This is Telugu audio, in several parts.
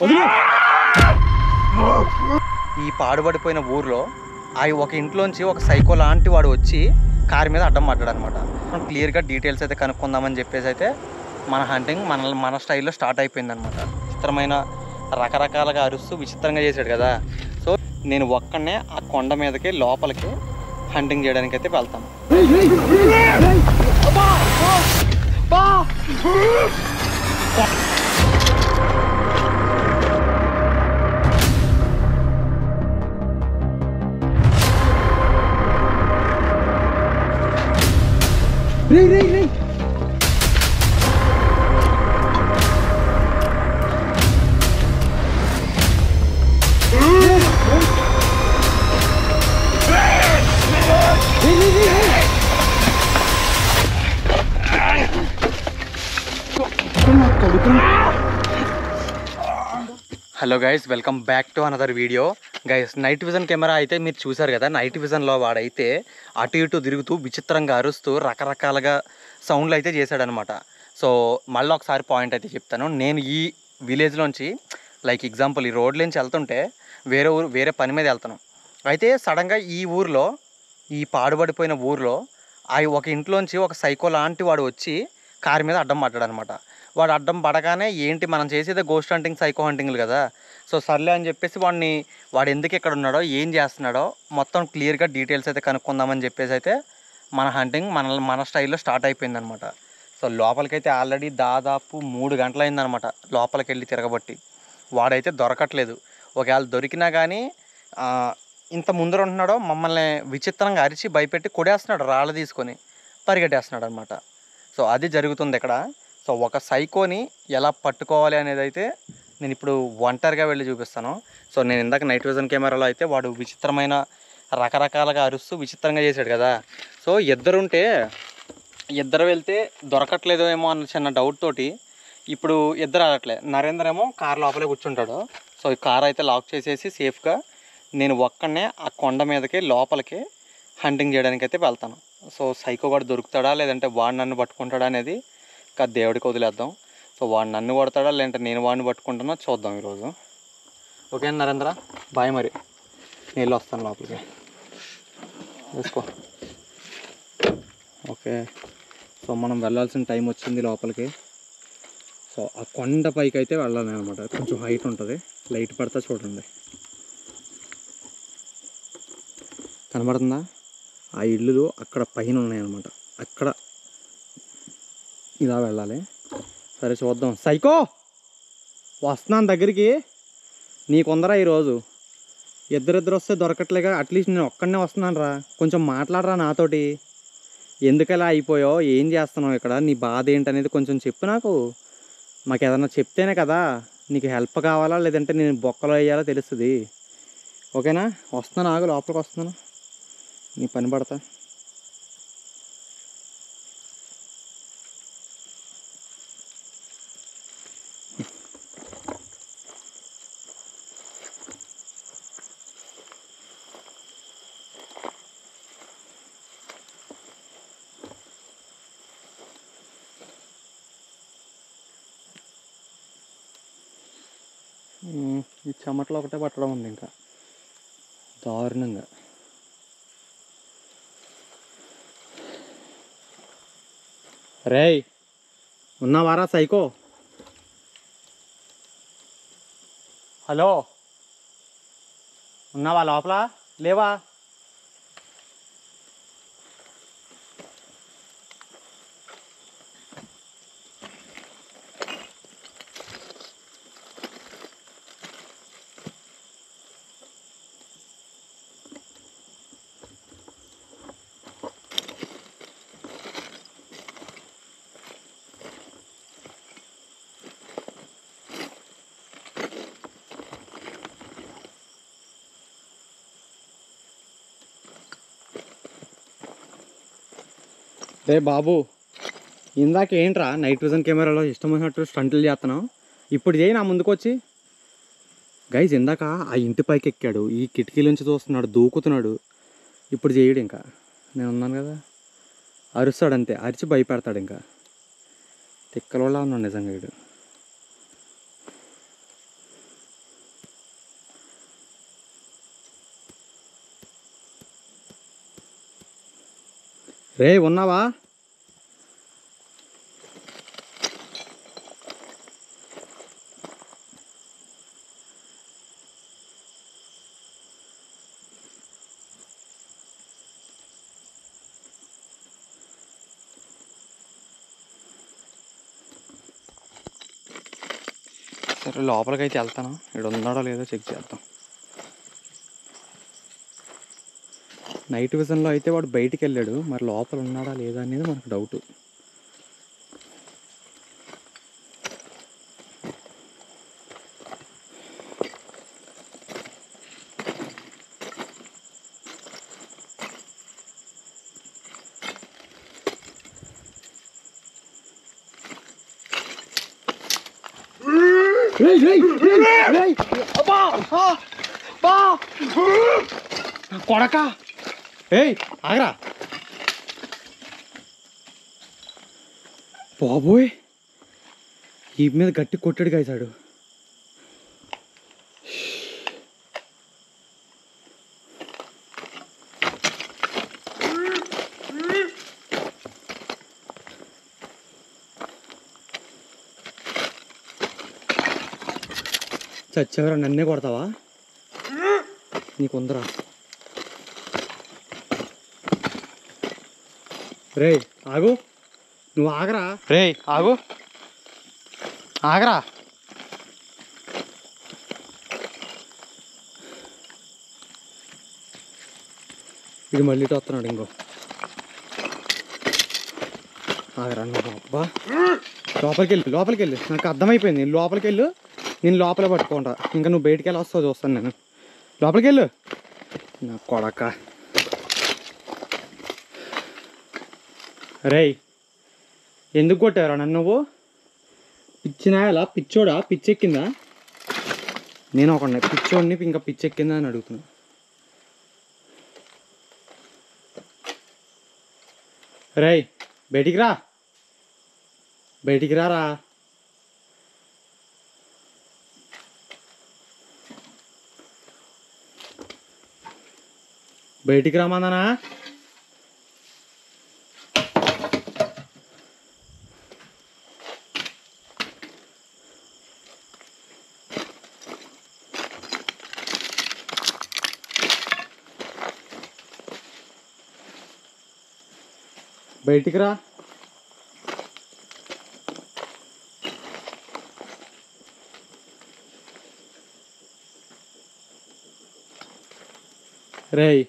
ఈ పాడుబడిపోయిన ఊర్లో ఒక ఇంట్లోంచి ఒక సైకో లాంటి వాడు వచ్చి కారు మీద అడ్డం పడ్డాడు అనమాట. మనం క్లియర్గా డీటెయిల్స్ అయితే కనుక్కుందామని చెప్పేసి అయితే మన హంటింగ్ మన స్టైల్లో స్టార్ట్ అయిపోయింది అనమాట. విచిత్రమైన రకరకాలుగా అరుస్తూ విచిత్రంగా చేశాడు కదా. సో నేను ఒక్కడనే ఆ కొండ మీదకి లోపలికి హంటింగ్ చేయడానికి అయితే వెళ్తాను. Hello guys, welcome back to another video. Guys, night vision camera అయితే మీరు చూసారు కదా. నైట్ విజన్లో వాడైతే అటు ఇటు తిరుగుతూ విచిత్రంగా అరుస్తూ రకరకాలుగా సౌండ్లు అయితే చేశాడనమాట. సో మళ్ళీ ఒకసారి పాయింట్ అయితే చెప్తాను. నేను ఈ విలేజ్లోంచి లైక్ ఎగ్జాంపుల్ ఈ రోడ్లోంచి వెళ్తుంటే వేరే పని మీద వెళ్తాను. అయితే సడన్గా ఈ ఊర్లో, ఈ పాడుబడిపోయిన ఊర్లో ఒక ఇంట్లోంచి ఒక సైకో లాంటి వాడు వచ్చి కారు మీద అడ్డం పడ్డాడు అనమాట. వాడు అడ్డం పడగానే ఏంటి మనం చేసేదే గోస్ట్ హంటింగ్, సైకో హంటింగ్లు కదా. సో సర్లే అని చెప్పేసి వాడు ఎందుకు ఇక్కడ ఉన్నాడో, ఏం చేస్తున్నాడో మొత్తం క్లియర్గా డీటెయిల్స్ అయితే కనుక్కుందామని చెప్పేసి అయితే మన హంటింగ్ మన స్టైల్లో స్టార్ట్ అయిపోయింది అనమాట. సో లోపలికైతే ఆల్రెడీ దాదాపు 3 గంటలైందనమాట లోపలికి వెళ్ళి తిరగబట్టి. వాడైతే దొరకట్లేదు. ఒకవేళ దొరికినా కానీ ఇంత ముందర ఉంటున్నాడో మమ్మల్ని విచిత్రంగా అరిచి భయపెట్టి కొడేస్తున్నాడు, రాళ్ళు తీసుకొని పరిగెట్టేస్తున్నాడు అనమాట. సో అది జరుగుతుంది ఇక్కడ. సో ఒక సైకోని ఎలా పట్టుకోవాలి అనేది అయితే నేను ఇప్పుడు ఒంటరిగా వెళ్ళి చూపిస్తాను. సో నేను ఇందాక నైట్ విజన్ కెమెరాలో అయితే వాడు విచిత్రమైన రకరకాలుగా అరుస్తూ విచిత్రంగా చేశాడు కదా. సో ఇద్దరు వెళ్తే దొరకట్లేదో ఏమో అన్న చిన్న డౌట్ తోటి ఇప్పుడు ఇద్దరు ఆడట్లే. నరేంద్ర ఏమో కారు లోపలే కూర్చుంటాడు. సో ఈ కారు అయితే లాక్ చేసేసి సేఫ్గా నేను ఒక్కడనే ఆ కొండ మీదకి లోపలికి హంటింగ్ చేయడానికి అయితే వెళ్తాను. సో సైకో వాడు దొరుకుతాడా లేదంటే వాడు నన్ను పట్టుకుంటాడా అనేది దేవుడికి వదిలేద్దాం. సో వాడు నన్ను కొడతాడా లేదంటే నేను వాడిని పట్టుకుంటానో చూద్దాం ఈరోజు. Okay Narendra, bye. మరి నేను వస్తాను లోపలికి, వేసుకో. ఓకే, సో మనం వెళ్ళాల్సిన టైం వచ్చింది లోపలికి. సో ఆ కొండ పైకి అయితే వెళ్ళాలి అనమాట. కొంచెం హైట్ ఉంటుంది, లైట్ పడతా చూడండి. కనబడుతుందా? ఆ ఇళ్ళు అక్కడ పైన ఉన్నాయన్నమాట. అక్కడ ఇలా వెళ్ళాలి. సరే చూద్దాం. సైకో వస్తున్నాను దగ్గరికి. నీకుందరా ఈరోజు? ఇద్దరిద్దరు వస్తే దొరకట్లేగా. అట్లీస్ట్ నేను ఒక్కడనే వస్తున్నాను రా. కొంచెం మాట్లాడరా నాతోటి. ఎందుకలా అయిపోయావు, ఏం చేస్తున్నావు ఇక్కడ, నీ బాధ ఏంటనేది కొంచెం చెప్పు నాకు. మాకు ఏదన్నా చెప్తేనే కదా నీకు హెల్ప్ కావాలా లేదంటే నేను బొక్కలో వేయాలో తెలుస్తుంది. ఓకేనా? వస్తున్నాను, ఆగు, లోపలికి వస్తున్నాను, నీ పని పడతా. ఈ చెమటలో ఒకటే పట్టడం ఉంది ఇంకా దారుణంగా. రేయ్, ఉన్నావారా సైకో? హలో, ఉన్నావా లోపల? లేవా? రే బాబు, ఇందాక ఏంట్రా నైట్ విజన్ కెమెరాలో ఇష్టం వచ్చినట్టు స్టంట్లు చేస్తున్నావు? ఇప్పుడు చేయి నా ముందుకు వచ్చి. గైజ్, ఇందాక ఆ ఇంటి పైకి ఎక్కాడు, ఈ కిటికీలోంచి చూస్తున్నాడు, దూకుతున్నాడు. ఇప్పుడు చేయడు. ఇంకా నేను ఉన్నాను కదా, అరుస్తాడు అంతే, అరిచి భయపెడతాడు. ఇంకా తిక్కలోలా ఉన్నాడు నిజంగా వీడు. రే ఉన్నావా? సరే లోపలికైతే వెళ్తాను, ఇక్కడ ఉన్నాడో లేదో చెక్ చేద్దాం. నైట్ విజన్లో అయితే వాడు బయటికి వెళ్ళాడు, మరి లోపల ఉన్నాడా లేదా అనేది మనకు డౌట్. కొడక ఏయ్ ఆగరా బాబోయ్, ఈ మీద గట్టి కొట్టాడు కాసాడు. చచ్చేవరా, నన్నే కొడతావా? నీకుందరా. రే ఆగు, నువ్వు ఆగరా. రే ఆగు, ఆగరా. ఇది మళ్ళీ వస్తున్నాడు ఇంకో. ఆగరా నువ్వు. అబ్బా లోపలికి వెళ్ళు, నాకు అర్థమైపోయింది. నేను లోపలికి వెళ్ళు, నేను లోపలే పట్టుకుంటా. ఇంకా నువ్వు బయటికి వెళ్ళి వస్తావు, చూస్తాను నేను. లోపలికి వెళ్ళు నా కొడక. రేయ్ ఎందుకు కొట్టారా నన్ను నువ్వు? పిచ్చినాయాలా, పిచ్చోడా, పిచ్చెక్కిందా? నేను ఒక పిచ్చోడిని ఇంకా పిచ్చెక్కిందా అని అడుగుతున్నా. రేయ్ బయటికి రా, బయటికి రారా. బయటికి రామన్నానా? బయటికి రా. రేయ్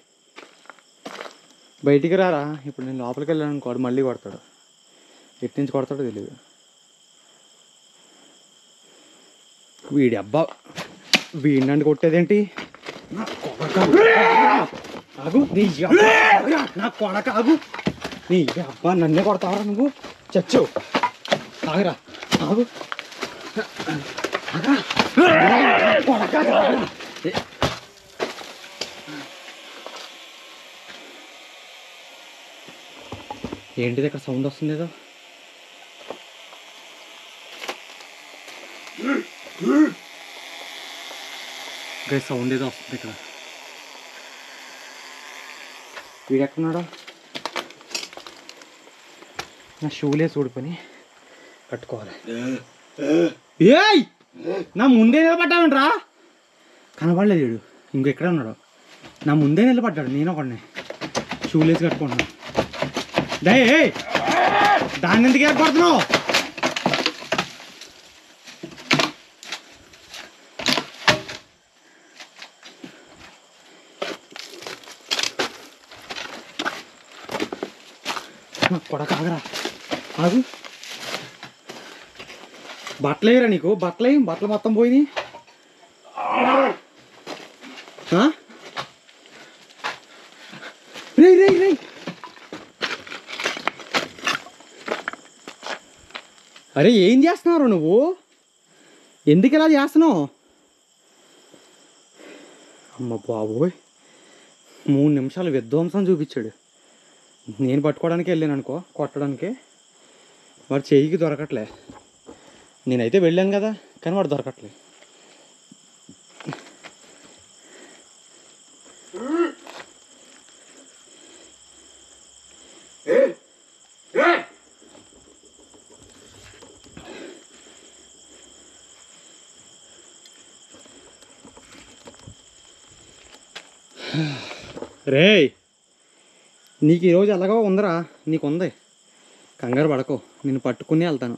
బయటికి రారా. ఇప్పుడు నేను లోపలికి వెళ్ళాను అనుకోడు, మళ్ళీ కొడతాడు. ఎట్టి నుంచి కొడతాడో తెలియదు. వీడి అబ్బా, వీడినండి కొట్టేదేంటి? నా కొడక ఆగు, నీ నా కొడక ఆగు. నీ అబ్బా నన్నే కొడతావరా నువ్వు? చచ్చావు. ఆగరా, ఆగు. ఏంటిది ఇక్కడ సౌండ్ వస్తుంది ఏదో? సౌండ్ ఏదో వస్తుంది ఇక్కడ. వీడు ఎక్కడున్నాడా? నా షూలే చూడుకొని కట్టుకోవాలి. ఏయ్ నా ముందే నిలబడ్డామంట్రా. కనబడలేదు వీడు, ఇంకెక్కడ ఉన్నాడు? నా ముందే నిలబడ్డాడు. నేను ఒకడిని షూలేసి కట్టుకుంటున్నాను. డే దాన్ని ఎందుకు ఏర్పడుతున్నావు? కొడక ఆగరా, ఆగు. బట్టలు వేయరా నీకు? బట్టలు మొత్తం పోయినాయి. రే రే రే అరే ఏం చేస్తున్నావు నువ్వు? ఎందుకు ఇలా చేస్తున్నావు? అమ్మ బాబోయ్, 3 నిమిషాలు విధ్వంసం చూపించాడు. నేను పట్టుకోవడానికి వెళ్ళాను అనుకో, కొట్టడానికి. వాడు చెయ్యికి దొరకట్లే. నేనైతే వెళ్ళాను కదా, కానీ వాడు దొరకట్లే. రే నీకు ఈరోజు ఎలాగో ఉందరా, నీకుంది, కంగారు పడకో. నిన్ను పట్టుకుని వెళ్తాను,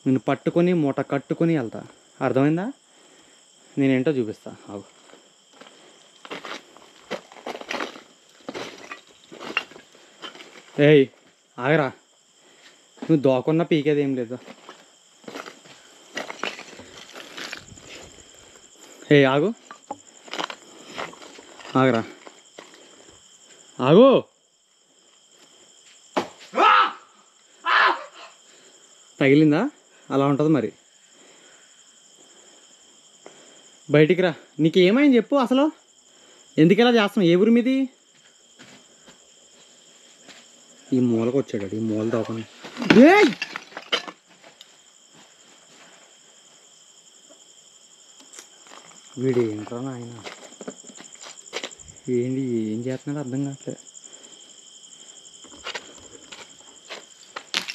నిన్ను పట్టుకొని మూట కట్టుకొని వెళ్తా. అర్థమైందా? నేనేంటో చూపిస్తా. ఆగు. ఏయ్ ఆగరా, నువ్వు దోకున్నా పీకేది ఏం లేదు. ఆగు, ఆగరా, ఆగు. తగిలిందా? అలా ఉంటుంది మరి. బయటికి రా. నీకేమైంది చెప్పు అసలు, ఎందుకు ఇలా చేస్తున్నావు? ఏ ఊరి మీది? ఈ మూలకు వచ్చాడు, ఈ మూల దోపని. వీడు ఏంట్రా నాయన, ఏంటి ఏం చేస్తున్నాడు అర్థం కావట్లేదు.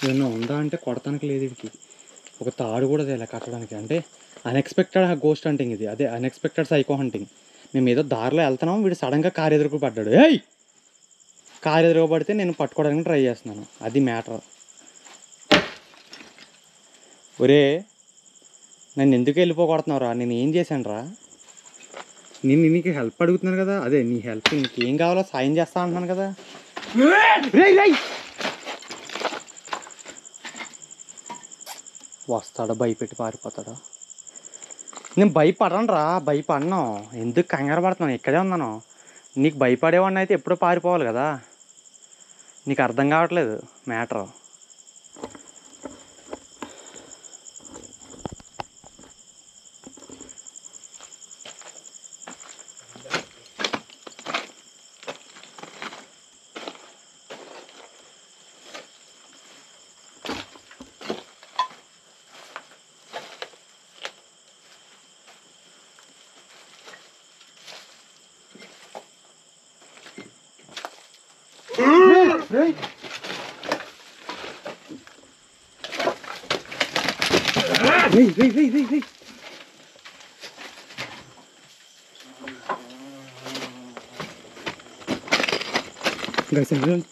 ఏమన్నా ఉందా అంటే కొడతానికి లేదు వీడికి. ఒక తాడు కూడా తేలే కట్టడానికి. అంటే అన్ఎక్స్పెక్టెడ్ గోస్ట్ హంటింగ్ ఇది, అదే అన్ఎక్స్పెక్టెడ్ సైకో హంటింగ్. మేము ఏదో దారిలో వెళ్తున్నాం, వీడు సడన్గా కారు ఎదురుకు పడ్డాడు. కారు ఎదురుకు పడితే నేను పట్టుకోవడానికి ట్రై చేస్తున్నాను, అది మ్యాటర్. ఒరే నన్ను ఎందుకు వెళ్ళిపోగొడుతున్నావురా? నేను ఏం చేశాను రా? నేను నీకు హెల్ప్ అడుగుతున్నాను కదా, అదే నీ హెల్ప్, నీకేం కావాలో సాయం చేస్తా అంటున్నాను కదా. వస్తాడా భయపెట్టి పారిపోతాడా? నేను భయపడను రా, భయపడను. ఎందుకు కంగారు పడుతున్నాను? ఇక్కడే ఉన్నాను. నీకు భయపడేవాడిని అయితే ఎప్పుడో పారిపోవాలి కదా. నీకు అర్థం కావట్లేదు మ్యాటర్.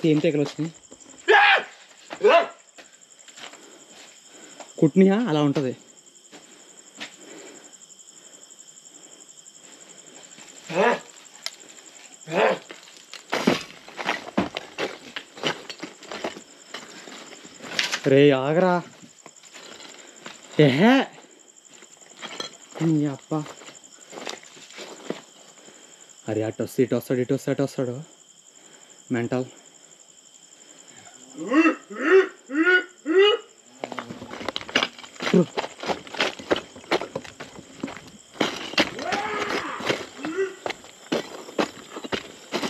ఏం తెగలు వచ్చినాయి కుట్నియా, అలా ఉంటుంది. రే ఆగరా. అప్ప అరే అటు వస్తే ఇటు వస్తాడు, ఇటు వస్తే అటు వస్తాడు. మెంటల్.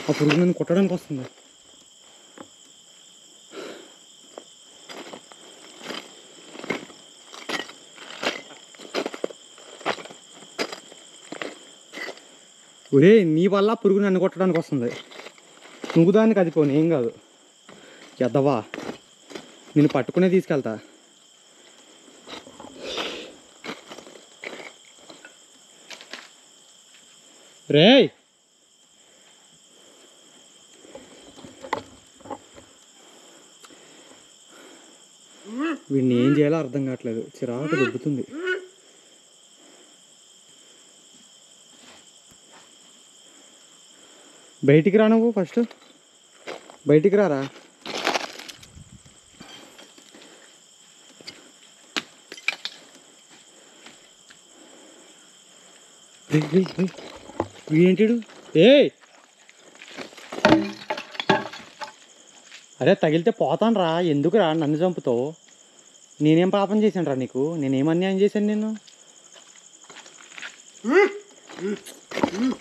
అప్పుడు నన్ను కొట్టడానికి వస్తుంది. ఒరే నీ వల్ల పురుగు నన్ను కొట్టడానికి వస్తుంది, నువ్వు దానికి అది పోనీ ఏం కాదు. ఎద్దవా, నేను పట్టుకునే తీసుకెళ్తా. రే వీడిని ఏం చేయాలో అర్థం కావట్లేదు, చిరాకు దొబ్బుతుంది. బయటికి రా, నువ్వు ఫస్ట్ బయటికి రారా. వీడేంటాడు? అరే తగిలితే పోతాను రా, ఎందుకు రా నన్ను చంపుతావు? నేనేం పాపం చేశాను రా నీకు? నేనేం అన్యాయం చేశాను నిన్ను?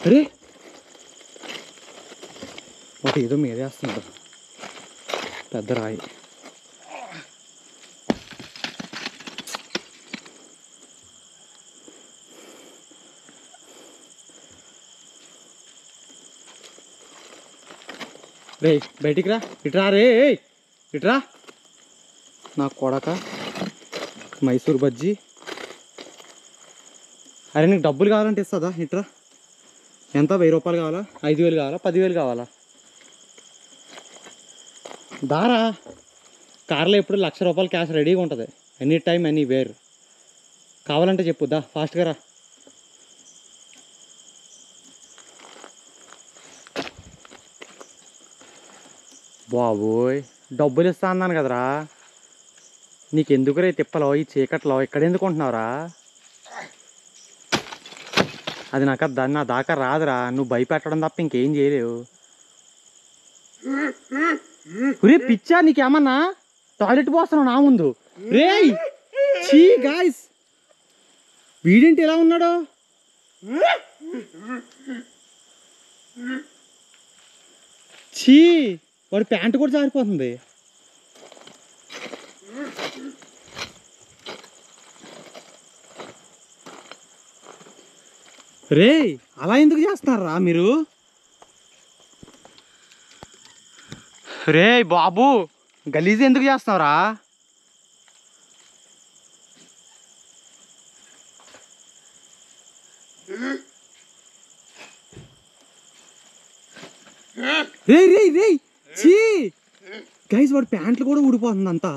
అరే ఒకటి ఏదో మీదేస్తున్నాడు, పెద్ద రాయి. రే బయటికి రా, ఇట్రా. రే ఇట్రా నా కొడక, మైసూర్ బజ్జీ. అరే నీకు డబ్బులు కావాలంటే ఇస్తుందా? ఇట్రా ఎంత 1000 రూపాయలు కావాలా, 5000 కావాలా, 10,000 కావాలా? దారా కార్లో ఎప్పుడు 1,00,000 రూపాయలు క్యాష్ రెడీగా ఉంటుంది, ఎనీ టైం ఎనీ వేర్. కావాలంటే చెప్పుద్దా, ఫాస్ట్గా రా. బాబోయ్ డబ్బులు ఇస్తా అన్నాను కదరా, నీకెందుకురే తిప్పలో ఈ చీకట్లో ఇక్కడ ఎందుకు ఉంటున్నావురా? అది నాకు నా దాకా రాదురా, నువ్వు భయపెట్టడం తప్ప ఇంకేం చేయలేవు. రే పిచ్చా నీకేమన్నా, టాయిలెట్ పోస్తున్నావు నా ముందు. రే చీ గాయ్స్, వీడేంటి ఎలా ఉన్నాడు? చీ, వాడి ప్యాంటు కూడా జారిపోతుంది. రే అలా ఎందుకు చేస్తున్నారా మీరు? రే బాబు గలీజ్ ఎందుకు చేస్తున్నావురా? రే రే రే చీ గైస్, వాడి ప్యాంట్లు కూడా ఊడిపోతుంది అంతా.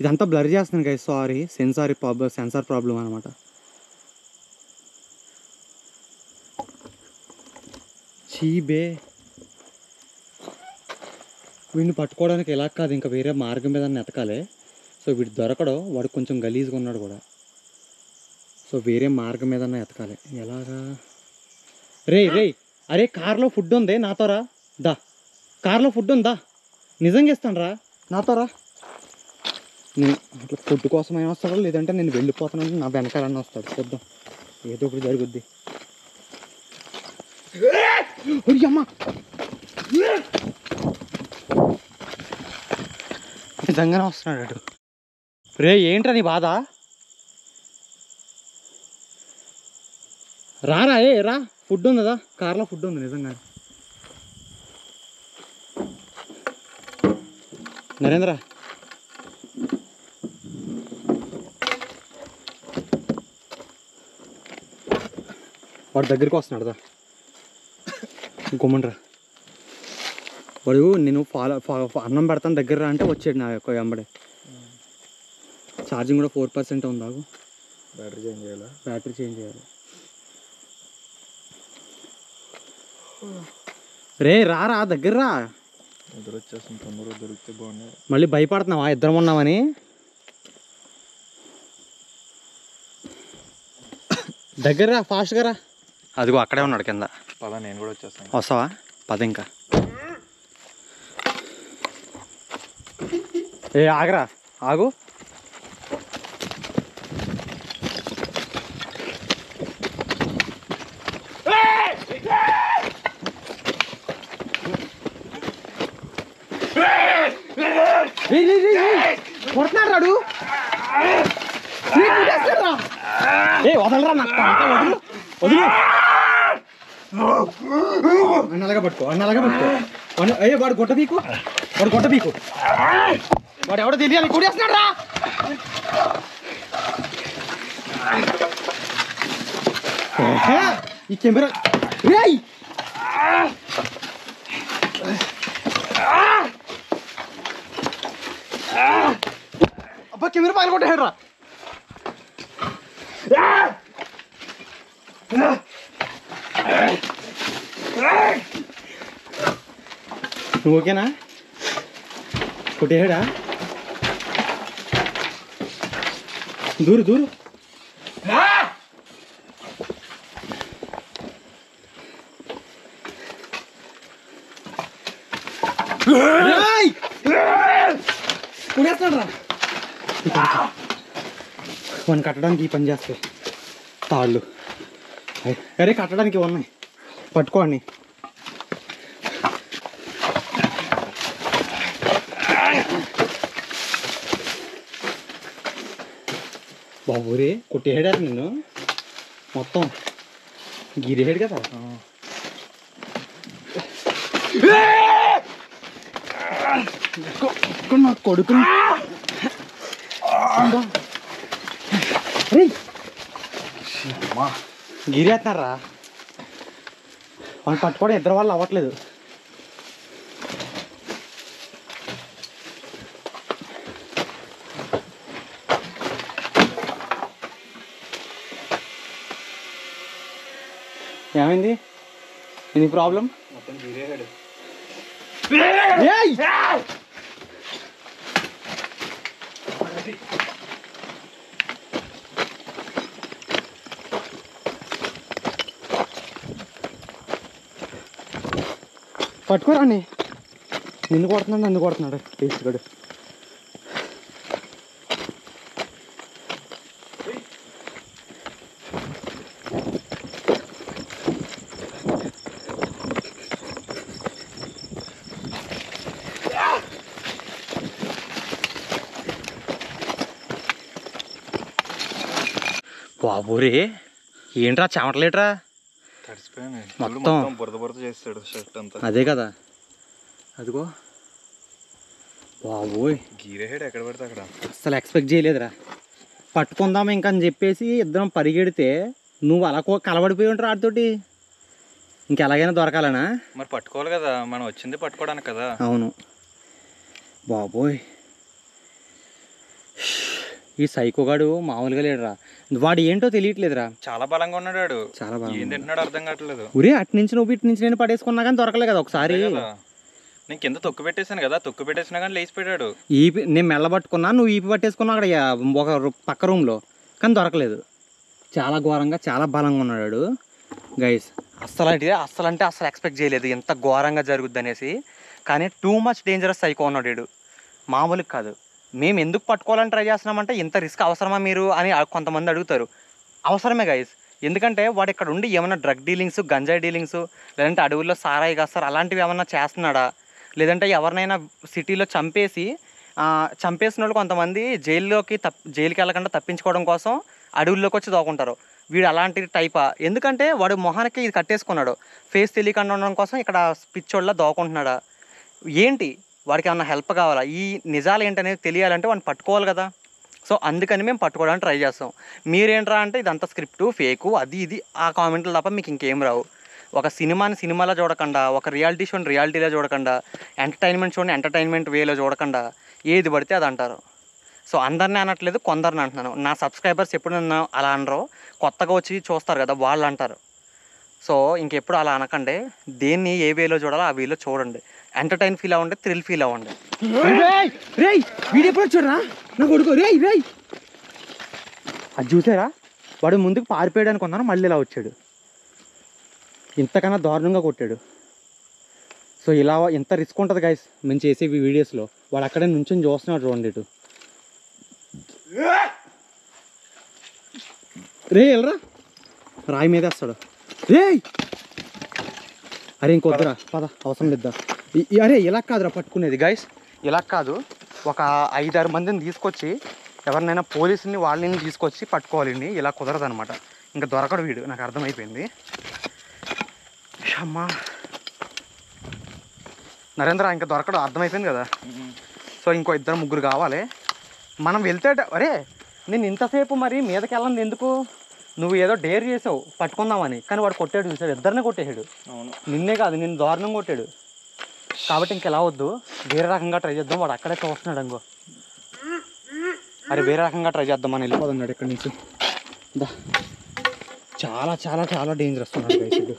ఇదంతా బ్లర్ చేస్తున్నాను గైస్, సారీ. సెన్సార్ ప్రాబ్లం అనమాట. చీ బే, వీడిని పట్టుకోవడానికి ఎలా కాదు, ఇంకా వేరే మార్గం మీద ఎతకాలి. సో వీడు దొరకడం, వాడు కొంచెం గలీజ్గా ఉన్నాడు కూడా. సో వేరే మార్గం మీద ఎతకాలి. ఎలాగా? రే రే అరే కార్లో ఫుడ్ ఉంది, నాతో రా. దా కార్లో ఫుడ్ ఉందా, నిజంగా ఇస్తాను రా, నాతో రా. నేను అట్లా ఫుడ్ కోసం అయినా వస్తాడు, లేదంటే నేను వెళ్ళిపోతానంటే నా వెనకాలన్నా వస్తాడు. చూద్దాం, ఏదో ఒకటి జరుగుద్ది. అమ్మా నిజంగానే వస్తున్నాడు. రే ఏంట్రా నీ బాధ? రారా, రా, ఫుడ్ ఉందా కార్లో? ఫుడ్ ఉంది నిజంగా. నరేంద్ర వాడి దగ్గరికి వస్తున్నాడు దా, గుమ్మండ్రా. వాడు నేను అన్నం పెడతాను దగ్గర రా అంటే వచ్చాడు నా యొక్క వెంబడే. ఛార్జింగ్ కూడా 4% ఉంది. ఆగు, బ్యాటరీ చేంజ్ చేయాలి. రే రారా దగ్గర రా. దొరికితే బాగుంది. మళ్ళీ భయపడుతున్నావా ఇద్దరం ఉన్నామని? దగ్గర రా, ఫాస్ట్గా రా. అదిగో అక్కడే ఉన్నాడు కింద. పద నేను కూడా వచ్చేస్తాను. వస్తావా? పద ఇంకా. ఆగరా, ఆగు. కొడుతున్నాడు రాడు. వదలరా, వదలు వదలు. అన్నలాగా పట్టుకో, అన్నలాగా పట్టుకో. వాడు గొట్ట పీకు, వాడు గొట్ట పీకు. వాడు ఎవడో తెలియాలి, కూడేస్తున్నాడు రా. ఈ కెమెరా అబ్బా, కెమెరా పైన కొట్టాడు రా. నువ్వు ఓకేనా? కొట్టేడా? దూరు దూరు. కొడేస్తాడు రా. వన్ కట్టడానికి ఈ పని చేస్తాయి తాళ్ళు. అరే కట్టడానికి ఉన్నాయి, పట్టుకోండి. బాబురే కొట్టేసాడు నిన్ను, మొత్తం గిరేసాడు కదా. నా కొడుకు గిరేస్తున్నారా? మనం పట్టుకోవడం ఇద్దరు వాళ్ళు అవ్వట్లేదు. ఏమైంది? ఇది ప్రాబ్లం? పట్టుకోరాని. నిన్ను కొడుతున్నాడు, నన్ను కొడుతున్నాడు తీసుకుడు. బాబోరే, ఏంట్రా చెమటలేట్రా? మొత్తం బురద చేస్తాడు షర్ట్ అంతా. అదే కదా, అదిగో బాబోయ్. గీరేహెడ్ ఎక్కడ పడితే అక్కడ. అస్సలు ఎక్స్పెక్ట్ చేయలేదురా. పట్టుకుందాం ఇంకా అని చెప్పేసి ఇద్దరం పరిగెడితే నువ్వు అలా కలబడిపోయి ఉంటారు ఆడితోటి. ఇంకెలాగైనా దొరకాలనా? మరి పట్టుకోవాలి కదా, మనం వచ్చింది పట్టుకోవడానికి కదా. అవును బాబోయ్, ఈ సైకోగాడు మామూలుగా లేడురా. వాడు ఏంటో తెలియట్లేదురా. చాలా బలంగా ఉన్నాడు వాడు. చాలా బలంగా ఏం తింటున్నాడు అర్థం కావట్లేదు. ఊరే అటు నుంచి నువ్వు ఇటు నుంచి నేను పడేసుకున్నా కానీ దొరకలే కదా ఒకసారి. నేను కింద తొక్కు పెట్టేశాను కదా, తొక్కు పెట్టేసినా కానీ లేచిపోయాడు. ఈపి నేను మెల్ల పట్టుకున్నా, నువ్వు ఈపి పట్టేసుకున్నా అక్కడ ఒక పక్క రూమ్లో, కానీ దొరకలేదు. చాలా ఘోరంగా చాలా బలంగా ఉన్నాడు గైస్. అస్సలు అంటే అస్సలు ఎక్స్పెక్ట్ చేయలేదు ఎంత ఘోరంగా జరుగుద్ది అనేసి. కానీ టూ మచ్ డేంజరస్ సైకో ఉన్నాడు వీడు, మామూలుగా కాదు. మేము ఎందుకు పట్టుకోవాలని ట్రై చేస్తున్నామంటే ఇంత రిస్క్ అవసరమా మీరు అని కొంతమంది అడుగుతారు. అవసరమే గైస్. ఎందుకంటే వాడు ఇక్కడ ఉండి ఏమైనా డ్రగ్ డీలింగ్స్, గంజాయి డీలింగ్స్, లేదంటే అడవుల్లో సారాయి కాస్తారు అలాంటివి ఏమన్నా చేస్తున్నాడా, లేదంటే ఎవరినైనా సిటీలో చంపేసిన వాళ్ళు కొంతమంది జైలుకి వెళ్ళకుండా తప్పించుకోవడం కోసం అడవుల్లోకి వచ్చి దోకుంటారు. వీడు అలాంటి టైపా? ఎందుకంటే వాడు మొహానికి ఇది కట్టేసుకున్నాడు, ఫేస్ తెలియకుండా ఉండడం కోసం ఇక్కడ పిచ్చోళ్ళ దోకుంటున్నాడా ఏంటి? వాడికి ఏమన్నా హెల్ప్ కావాలా? ఈ నిజాలు ఏంటనేది తెలియాలంటే వాడిని పట్టుకోవాలి కదా. సో అందుకని మేము పట్టుకోవడానికి ట్రై చేస్తాం. మీరేంట్రా అంటే ఇదంతా స్క్రిప్టు, ఫేకు, అది ఇది ఆ కామెంట్లు తప్ప మీకు ఇంకేం రావు. ఒక సినిమాని సినిమాలో చూడకుండా, ఒక రియాలిటీ షోని రియాలిటీలో చూడకుండా, ఎంటర్టైన్మెంట్ షోని ఎంటర్టైన్మెంట్ వేలో చూడకుండా ఏది పడితే అది అంటారు. సో అందరినీ అనట్లేదు, కొందరిని అంటున్నాను. నా సబ్స్క్రైబర్స్ ఎప్పుడు నన్ను అలా అనరో, కొత్తగా వచ్చి చూస్తారు కదా వాళ్ళు అంటారు. సో ఇంకెప్పుడు అలా అనకండి. దేన్ని ఏ వేలో చూడాలో ఆ వేలో చూడండి. ఎంటర్టైన్ ఫీల్ అవ్వండి, థ్రిల్ ఫీల్ అవ్వండి. వీడియో చూడరా నా కొడుకు. రేయ్ అది చూసారా? వాడు ముందుకు పారిపోయాడు అనుకున్నాను, మళ్ళీ ఇలా వచ్చాడు. ఇంతకన్నా దారుణంగా కొట్టాడు. సో ఇలా ఎంత రిస్క్ ఉంటుంది గైస్ మేము చేసే వీడియోస్లో. వాడు అక్కడే నుంచొని చూస్తున్నాడు చూడండి. ఇటు వెళ్ళరా, రాయి మీద వేస్తాడు. అరే ఇంకొద్దురా, పద, అవసరం లేదా. అరే ఇలా కాదురా పట్టుకునేది గైస్, ఇలా కాదు. ఒక 5-6 మందిని తీసుకొచ్చి, ఎవరినైనా పోలీసుని వాళ్ళని తీసుకొచ్చి పట్టుకోవాలండి. ఇలా కుదరదు అనమాట. ఇంకా దొరకడు వీడు, నాకు అర్థమైపోయింది. అమ్మా నరేంద్ర, ఇంకా దొరకడు, అర్థమైపోయింది కదా. సో ఇంకో 2-3 కావాలి. మనం వెళ్తే అరే నేను ఇంతసేపు మరి మీదకి వెళ్ళండి ఎందుకు? నువ్వు ఏదో డేర్ చేసావు పట్టుకుందామని, కానీ వాడు కొట్టాడు చూసాడు, ఇద్దరినే కొట్టేసాడు. నిన్నే కాదు, నిన్ను దారుణం కొట్టాడు. కాబట్టి ఇంకెలా వద్దు, వేరే రకంగా ట్రై చేద్దాం. వాడు అక్కడే చూస్తున్నాడు అనుకో. అరే వేరే రకంగా ట్రై చేద్దాం, మనం వెళ్ళిపోతున్నాడు ఇక్కడి నుంచి. చాలా చాలా చాలా డేంజరస్ ఉన్నాడు గైస్.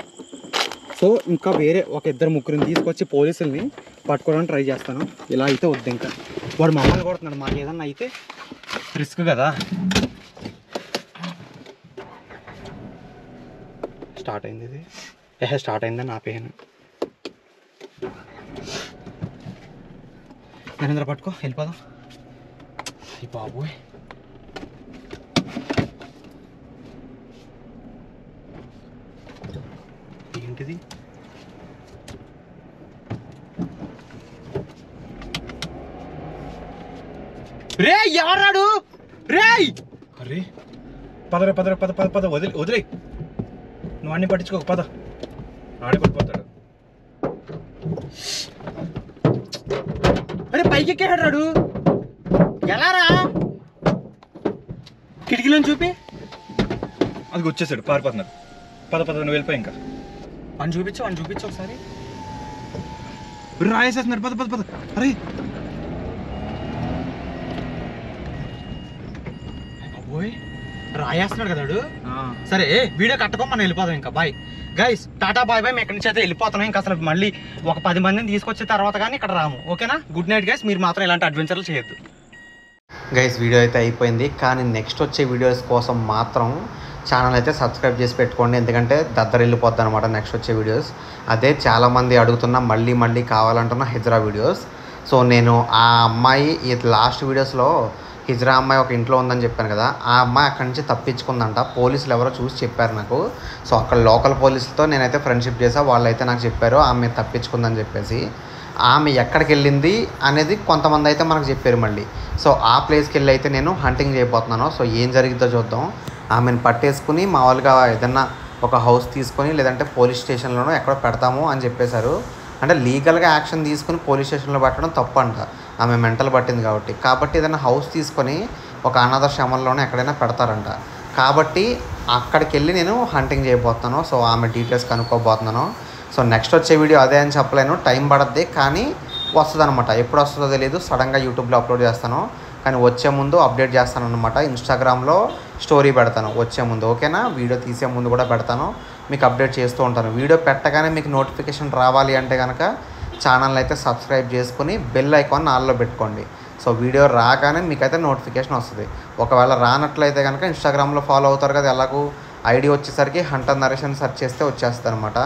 సో ఇంకా వేరే ఒక 2-3 తీసుకొచ్చి పోలీసుల్ని పట్టుకోవడానికి ట్రై చేస్తాను. ఇలా అయితే వద్దు. ఇంకా వాడు మమ్మల్ని కొడుతున్నాడు, మాకు ఏదన్నా అయితే రిస్క్ కదా. స్టార్ట్ అయింది ఇది. స్టార్ట్ అయిందని ఆపేయను. నరేంద్ర పట్టుకో, వెళ్ళిపోదాం. ఈ బాబోయ్, ఏంటిది? రే ఎవరాడు? రే అరే పదరే పదరే పద పద పద వదిలే నువ్వు అన్ని పట్టించుకోక, పద. ఆడే పడిపోతాడు. అరే పైకి ఎక్కేసాడు. ఎలా రా? కిటికీలో చూపి. అది వచ్చేసాడు, పారిపోతున్నాడు. పద పద, నువ్వు వెళ్ళిపోయి. ఇంకా అని చూపించు ఒకసారి. రాయేసేస్తున్నాడు, పద పద పద. అరే ఓయ్ రాయేస్తున్నాడు కదాడు. సరే వీడియో కట్టుకో, మనం వెళ్ళిపోదాం ఇంకా. Bye guys, tata bye bye. మేము ఎక్కడి నుంచి అయితే వెళ్ళిపోతున్నాం. ఇంకా అసలు మళ్ళీ ఒక 10 మందిని తీసుకొచ్చిన తర్వాత కానీ ఇక్కడ రాము. ఓకేనా? Good night guys. మీరు మాత్రం ఇలాంటి అడ్వెంచర్లు చేయొద్దు. గైస్ వీడియో అయితే అయిపోయింది, కానీ నెక్స్ట్ వచ్చే వీడియోస్ కోసం మాత్రం ఛానల్ అయితే సబ్స్క్రైబ్ చేసి పెట్టుకోండి. ఎందుకంటే వెళ్ళిపోద్ది అనమాట నెక్స్ట్ వచ్చే వీడియోస్. అదే చాలామంది అడుగుతున్నా మళ్ళీ కావాలంటున్న హిజ్రా వీడియోస్. సో నేను ఆ అమ్మాయి లాస్ట్ వీడియోస్లో హిజ్రా అమ్మాయి ఒక ఇంట్లో ఉందని చెప్పాను కదా, ఆ అమ్మాయి అక్కడి నుంచి తప్పించుకుందంట. పోలీసులు ఎవరో చూసి చెప్పారు నాకు. సో అక్కడ లోకల్ పోలీసులతో నేనైతే ఫ్రెండ్షిప్ చేసా. వాళ్ళైతే నాకు చెప్పారు ఆమె తప్పించుకుందని చెప్పేసి. ఆమె ఎక్కడికి వెళ్ళింది అనేది కొంతమంది అయితే మనకు చెప్పారు మళ్ళీ. సో ఆ ప్లేస్కి వెళ్ళి అయితే నేను హంటింగ్ చేయబోతున్నాను. సో ఏం జరిగిద్దో చూద్దాం. ఆమెను పట్టేసుకుని మామూలుగా ఏదన్నా ఒక హౌస్ తీసుకొని లేదంటే పోలీస్ స్టేషన్లోనో ఎక్కడో పెడతాము అని చెప్పేశారు. అంటే లీగల్గా యాక్షన్ తీసుకుని పోలీస్ స్టేషన్లో పెట్టడం తప్పు అంట. ఆమె మెంటల్ పట్టింది కాబట్టి ఏదైనా హౌస్ తీసుకొని ఒక అనాథాశ్రమంలోనే ఎక్కడైనా పెడతారంట. కాబట్టి అక్కడికి వెళ్ళి నేను హంటింగ్ చేయబోతున్నాను. సో ఆమె డీటెయిల్స్ కనుక్కోబోతున్నాను. సో నెక్స్ట్ వచ్చే వీడియో అదే అని చెప్పలేను, టైం పడద్ది, కానీ వస్తుంది అనమాట. ఎప్పుడు వస్తుందో తెలియదు, సడన్గా యూట్యూబ్లో అప్లోడ్ చేస్తాను. కానీ వచ్చే ముందు అప్డేట్ చేస్తాను అనమాట. ఇన్స్టాగ్రామ్లో స్టోరీ పెడతాను వచ్చే ముందు. ఓకేనా? వీడియో తీసే ముందు కూడా పెడతాను, మీకు అప్డేట్ చేస్తూ ఉంటాను. వీడియో పెట్టగానే మీకు నోటిఫికేషన్ రావాలి అంటే కనుక ఛానల్ అయితే సబ్స్క్రైబ్ చేసుకుని బెల్ ఐకాన్ ఆన్లో పెట్టుకోండి. సో వీడియో రాగానే మీకైతే నోటిఫికేషన్ వస్తుంది. ఒకవేళ రానట్లయితే కనుక ఇన్స్టాగ్రామ్లో ఫాలో అవుతారు కదా, ఎలాగూ ఐడి వచ్చేసరికి హంటర్ నరేష్ అని సెర్చ్ చేస్తే వచ్చేస్తుంది అనమాట.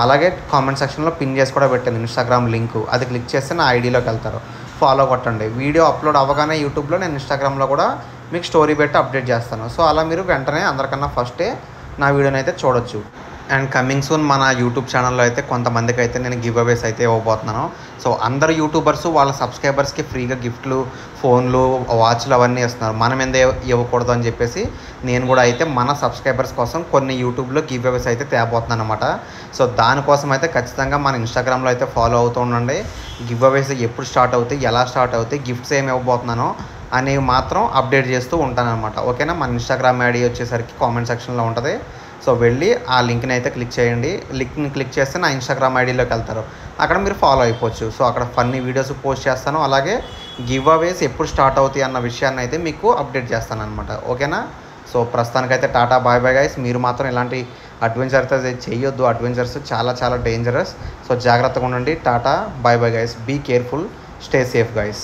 అలాగే కామెంట్ సెక్షన్లో పిన్ చేసి కూడా పెట్టాను ఇన్స్టాగ్రామ్ లింక్, అది క్లిక్ చేస్తే నా ఐడిలోకి వెళ్తారు. ఫాలో కొట్టండి. వీడియో అప్లోడ్ అవ్వగానే యూట్యూబ్లో నేను ఇన్స్టాగ్రామ్లో కూడా మీకు స్టోరీ పెట్టి అప్డేట్ చేస్తాను. సో అలా మీరు వెంటనే అందరికన్నా ఫస్టే నా వీడియోని అయితే చూడొచ్చు. అండ్ కమింగ్ సూన్ మన యూట్యూబ్ ఛానల్లో అయితే కొంతమందికి అయితే నేను గివ్ అవేస్ అయితే ఇవ్వబోతున్నాను. సో అందరు యూట్యూబర్స్ వాళ్ళ సబ్స్క్రైబర్స్కి ఫ్రీగా గిఫ్ట్లు, ఫోన్లు, వాచ్లు అవన్నీ ఇస్తున్నారు. మనం ఎందుకు ఇవ్వకూడదు అని చెప్పేసి నేను కూడా అయితే మన సబ్స్క్రైబర్స్ కోసం కొన్ని యూట్యూబ్లో గివ్ అవేస్ అయితే తేబోతున్నాను అనమాట. సో దానికోసం అయితే ఖచ్చితంగా మన ఇన్స్టాగ్రామ్లో అయితే ఫాలో అవుతూ ఉండండి. గివ్ అవేస్ ఎప్పుడు స్టార్ట్ అవుతాయి, ఎలా స్టార్ట్ అవుతాయి, గిఫ్ట్స్ ఏమి ఇవ్వబోతున్నానో అనేవి మాత్రం అప్డేట్ చేస్తూ ఉంటానన్నమాట. ఓకేనా? మన ఇన్స్టాగ్రామ్ ఐడి వచ్చేసరికి కామెంట్ సెక్షన్లో ఉంటుంది. సో వెళ్ళి ఆ లింక్ని అయితే క్లిక్ చేయండి. లింక్ని క్లిక్ చేస్తే నా ఇన్స్టాగ్రామ్ ఐడిలోకి వెళ్తారు. అక్కడ మీరు ఫాలో అయిపోవచ్చు. సో అక్కడ ఫన్నీ వీడియోస్ పోస్ట్ చేస్తాను. అలాగే గివ్ అవేస్ ఎప్పుడు స్టార్ట్ అవుతాయి అన్న విషయాన్ని అయితే మీకు అప్డేట్ చేస్తాను అనమాట. ఓకేనా? సో ప్రస్తుతానికైతే టాటా బాయ్ బాయ్ గైస్. మీరు మాత్రం ఇలాంటి అడ్వెంచర్స్ అయితే చేయొద్దు. అడ్వెంచర్స్ చాలా డేంజరస్. సో జాగ్రత్తగా ఉండండి. Tata bye bye guys. Be careful, stay safe guys.